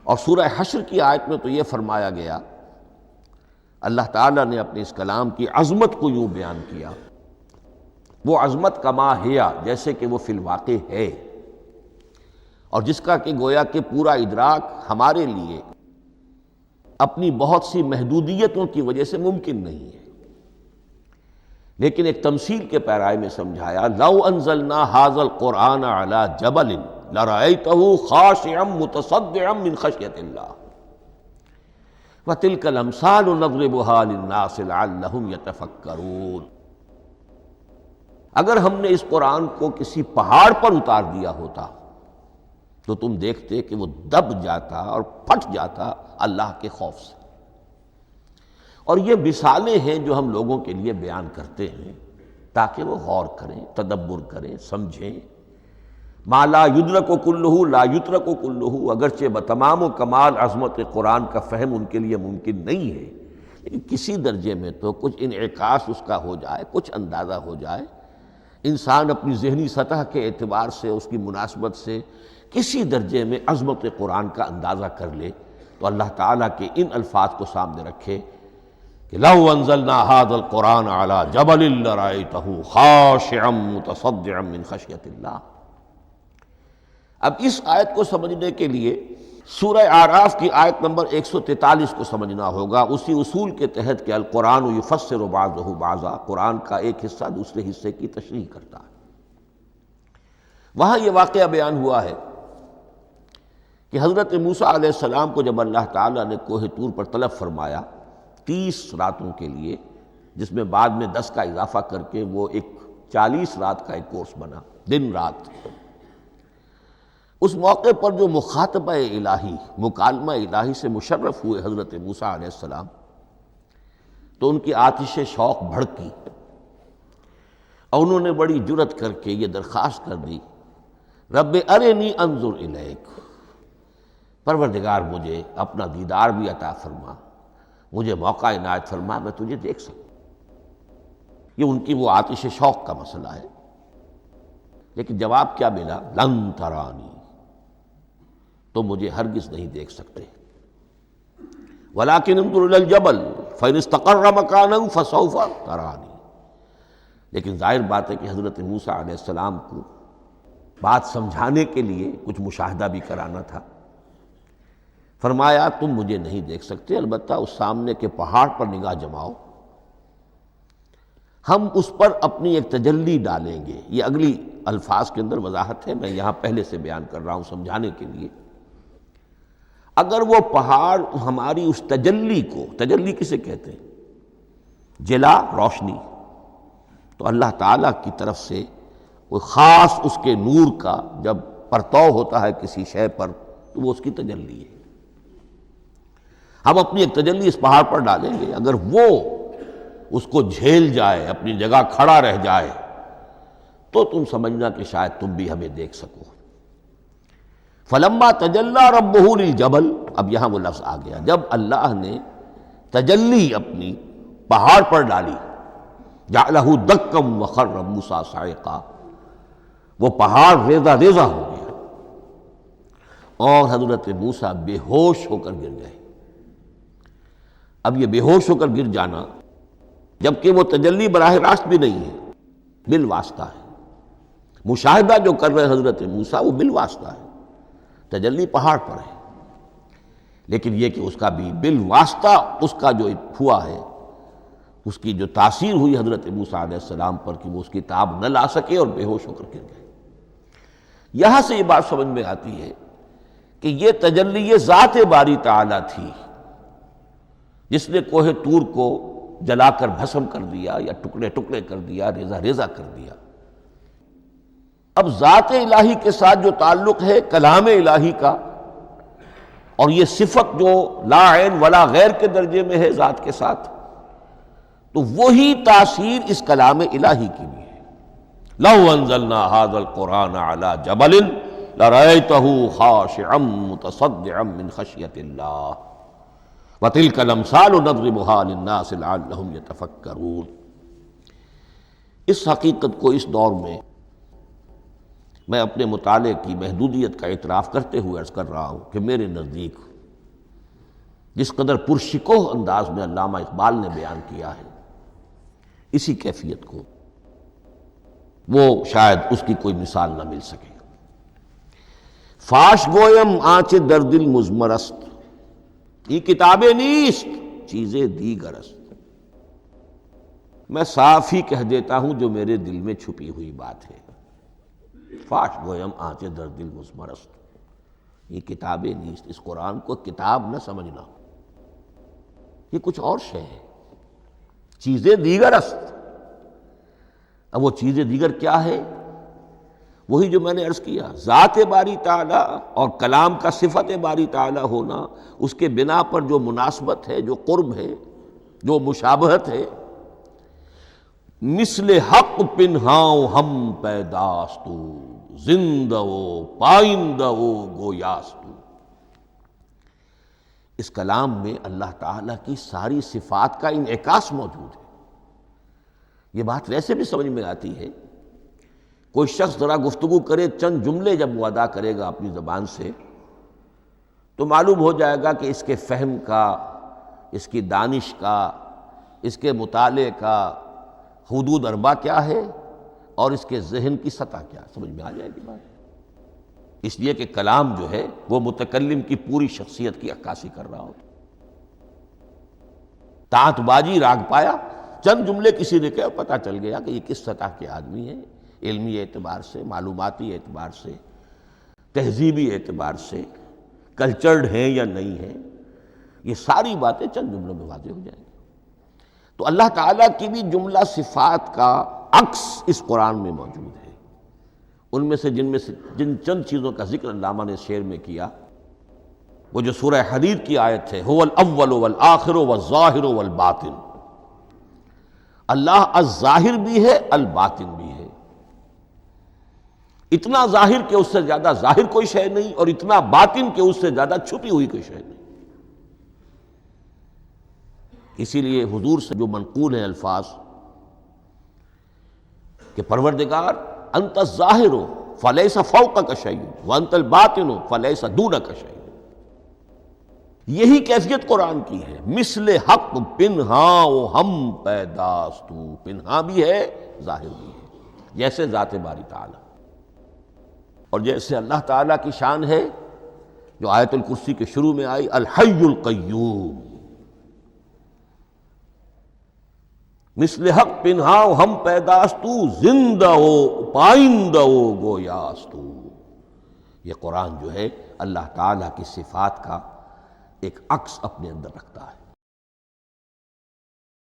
اور سورہ حشر کی آیت میں تو یہ فرمایا گیا، اللہ تعالیٰ نے اپنے اس کلام کی عظمت کو یوں بیان کیا، وہ عظمت کما ہیا، جیسے کہ وہ فی الواقع ہے، اور جس کا کہ گویا کہ پورا ادراک ہمارے لیے اپنی بہت سی محدودیتوں کی وجہ سے ممکن نہیں ہے، لیکن ایک تمثیل کے پیرائے میں سمجھایا، لو انزلنا ھذا القرآن علی جبل لرأیتہ خاشعا متصدعا من خشیۃ اللہ وتلک الامثال نضربها للناس لعلهم یتفکرون۔ اگر ہم نے اس قرآن کو کسی پہاڑ پر اتار دیا ہوتا تو تم دیکھتے کہ وہ دب جاتا اور پھٹ جاتا اللہ کے خوف سے۔ اور یہ مثالیں ہیں جو ہم لوگوں کے لیے بیان کرتے ہیں تاکہ وہ غور کریں، تدبر کریں، سمجھیں۔ ما لا یدرک کلہ لا یترک کلہ، اگرچہ بتمام و کمال عظمت قرآن کا فہم ان کے لیے ممکن نہیں ہے، لیکن کسی درجے میں تو کچھ انعکاس اس کا ہو جائے، کچھ اندازہ ہو جائے، انسان اپنی ذہنی سطح کے اعتبار سے، اس کی مناسبت سے کسی درجے میں عظمت قرآن کا اندازہ کر لے تو اللہ تعالیٰ کے ان الفاظ کو سامنے رکھے کہ لو انزلنا ھذا القرآن علی جبل لرأیتہ خاشعا متصدعا من خشیۃ اللہ۔ اب اس آیت کو سمجھنے کے لیے سورہ اعراف کی آیت نمبر 143 کو سمجھنا ہوگا، اسی اصول کے تحت کہ القرآن یفسر بعضہ بعضا، قرآن کا ایک حصہ دوسرے حصے کی تشریح کرتا ہے۔ وہاں یہ واقعہ بیان ہوا ہے کہ حضرت موسیٰ علیہ السلام کو جب اللہ تعالیٰ نے کوہ طور پر طلب فرمایا 30 راتوں کے لیے، جس میں بعد میں 10 کا اضافہ کر کے وہ ایک 40 رات کا ایک کورس بنا، دن رات، اس موقع پر جو مخاطبہ الہی، مکالمہ الہی سے مشرف ہوئے حضرت موسیٰ علیہ السلام، تو ان کی آتش شوق بھڑکی اور انہوں نے بڑی جرأت کر کے یہ درخواست کر دی، رب ارنی انظر الیک، پروردگار مجھے اپنا دیدار بھی عطا فرما، مجھے موقع عنایت فرما، میں تجھے دیکھ سکوں۔ یہ ان کی وہ آتش شوق کا مسئلہ ہے، لیکن جواب کیا ملا؟ لن ترانی، تو مجھے ہرگز نہیں دیکھ سکتے، ولکن انظر الی الجبل فإن استقر مکانہ فسوف ترانی۔ لیکن ظاہر بات ہے کہ حضرت موسیٰ علیہ السلام کو بات سمجھانے کے لیے کچھ مشاہدہ بھی کرانا تھا۔ فرمایا تم مجھے نہیں دیکھ سکتے، البتہ اس سامنے کے پہاڑ پر نگاہ جماؤ، ہم اس پر اپنی ایک تجلی ڈالیں گے۔ یہ اگلی الفاظ کے اندر وضاحت ہے، میں یہاں پہلے سے بیان کر رہا ہوں سمجھانے کے لیے۔ اگر وہ پہاڑ ہماری اس تجلی کو، تجلی کسے کہتے ہیں؟ جلا، روشنی، تو اللہ تعالیٰ کی طرف سے کوئی خاص اس کے نور کا جب پرتو ہوتا ہے کسی شے پر تو وہ اس کی تجلی ہے۔ ہم اپنی ایک تجلی اس پہاڑ پر ڈالیں گے، اگر وہ اس کو جھیل جائے، اپنی جگہ کھڑا رہ جائے، تو تم سمجھنا کہ شاید تم بھی ہمیں دیکھ سکو۔ فلما تجلی ربہ للجبل، اب یہاں وہ لفظ آ گیا، جب اللہ نے تجلی اپنی پہاڑ پر ڈالی، جعلہ دکا وخر موسیٰ صعقا، وہ پہاڑ ریزہ ریزہ ہو گیا اور حضرت موسیٰ بے ہوش ہو کر گر گئے۔ اب یہ بے ہوش ہو کر گر جانا، جبکہ وہ تجلی براہ راست بھی نہیں ہے، بالواسطہ ہے۔ مشاہدہ جو کر رہے حضرت موسیٰ وہ بالواسطہ ہے، تجلی پہاڑ پر ہے، لیکن یہ کہ اس کا بھی بالواسطہ اس کا جو ہوا ہے، اس کی جو تاثیر ہوئی حضرت موسیٰ علیہ السلام پر کہ وہ اس کی تاب نہ لا سکے اور بے ہوش ہو کر گر گئے۔ یہاں سے یہ بات سمجھ میں آتی ہے کہ یہ تجلی یہ ذات باری تعالیٰ تھی جس نے کوہ طور کو جلا کر بھسم کر دیا یا ٹکڑے ٹکڑے کر دیا، ریزہ ریزہ کر دیا۔ اب ذات الہی کے ساتھ جو تعلق ہے کلام الہی کا، اور یہ صفت جو لا عین ولا غیر کے درجے میں ہے ذات کے ساتھ، تو وہی تاثیر اس کلام الہی کی بھی ہے۔ لو انزلنا ھذا القرآن علی جبل لرأیتہ خاشعا متصدعا من خشیۃ اللہ وتلک الامثال نضربها للناس لعلهم یتفکرون۔ اس حقیقت کو اس دور میں اپنے مطالعے کی محدودیت کا اعتراف کرتے ہوئے عرض کر رہا ہوں کہ میرے نزدیک جس قدر پرشکوہ انداز میں علامہ اقبال نے بیان کیا ہے، اسی کیفیت کو وہ شاید اس کی کوئی مثال نہ مل سکے۔ فاش گویم آنچ در دل مضمرست، یہ کتابیں نیست چیزیں دیگر است۔ میں صاف ہی کہہ دیتا ہوں جو میرے دل میں چھپی ہوئی بات ہے۔ فاش گویم آنچ در دل مضمرست، یہ کتابیں نیست، اس قرآن کو کتاب نہ سمجھنا، یہ کچھ اور شے ہے، چیزیں دیگر است۔ اب وہ چیزیں دیگر کیا ہے؟ وہی جو میں نے عرض کیا، ذات باری تعالیٰ اور کلام کا صفت باری تعالیٰ ہونا، اس کے بنا پر جو مناسبت ہے، جو قرب ہے، جو مشابہت ہے۔ مثل حق پنہاؤ ہم پیداستو، زندہ و پائندہ و گویاستو۔ اس کلام میں اللہ تعالیٰ کی ساری صفات کا انعکاس موجود ہے۔ یہ بات ویسے بھی سمجھ میں آتی ہے، کوئی شخص ذرا گفتگو کرے، چند جملے جب وہ ادا کرے گا اپنی زبان سے، تو معلوم ہو جائے گا کہ اس کے فہم کا، اس کی دانش کا، اس کے مطالعے کا حدود اربع کیا ہے اور اس کے ذہن کی سطح کیا، سمجھ میں آ جائے گی بات۔ اس لیے کہ کلام جو ہے وہ متکلم کی پوری شخصیت کی عکاسی کر رہا ہوتا۔ تانت بازی راگ پایا، چند جملے کسی نے کہا، پتہ چل گیا کہ یہ کس سطح کے آدمی ہیں، علمی اعتبار سے، معلوماتی اعتبار سے، تہذیبی اعتبار سے، کلچرڈ ہیں یا نہیں ہیں۔ یہ ساری باتیں چند جملوں میں واضح ہو جائیں گی۔ تو اللہ تعالیٰ کی بھی جملہ صفات کا عکس اس قرآن میں موجود ہے۔ ان میں سے جن چند چیزوں کا ذکر علامہ نے شعر میں کیا، وہ جو سورہ حدید کی آیت ہے، هو الاول والآخر والظاہر والباطن، اللہ الظاہر بھی ہے، الباطن بھی ہے۔ اتنا ظاہر کہ اس سے زیادہ ظاہر کوئی شے نہیں، اور اتنا باطن کہ اس سے زیادہ چھپی ہوئی کوئی شے نہیں۔ اسی لیے حضور سے جو منقول ہیں الفاظ کہ پروردگار انت الظاہر فلیس فوقک شیء وانت الباطن فلیس دونک شیء، یہی کیفیت قرآن کی ہے۔ مثل حق پنہاؤ ہم پیداستو، پنہا بھی ہے، ظاہر بھی ہے، جیسے ذات باری تعالی، اور جیسے اللہ تعالیٰ کی شان ہے جو آیت الکرسی کے شروع میں آئی، الحی القیوم۔ مثل حق پنہاؤ ہم پیداستو، زندہ ہو پائندہ ہو گویاستو۔ یہ قرآن جو ہے اللہ تعالیٰ کی صفات کا ایک عکس اپنے اندر رکھتا ہے۔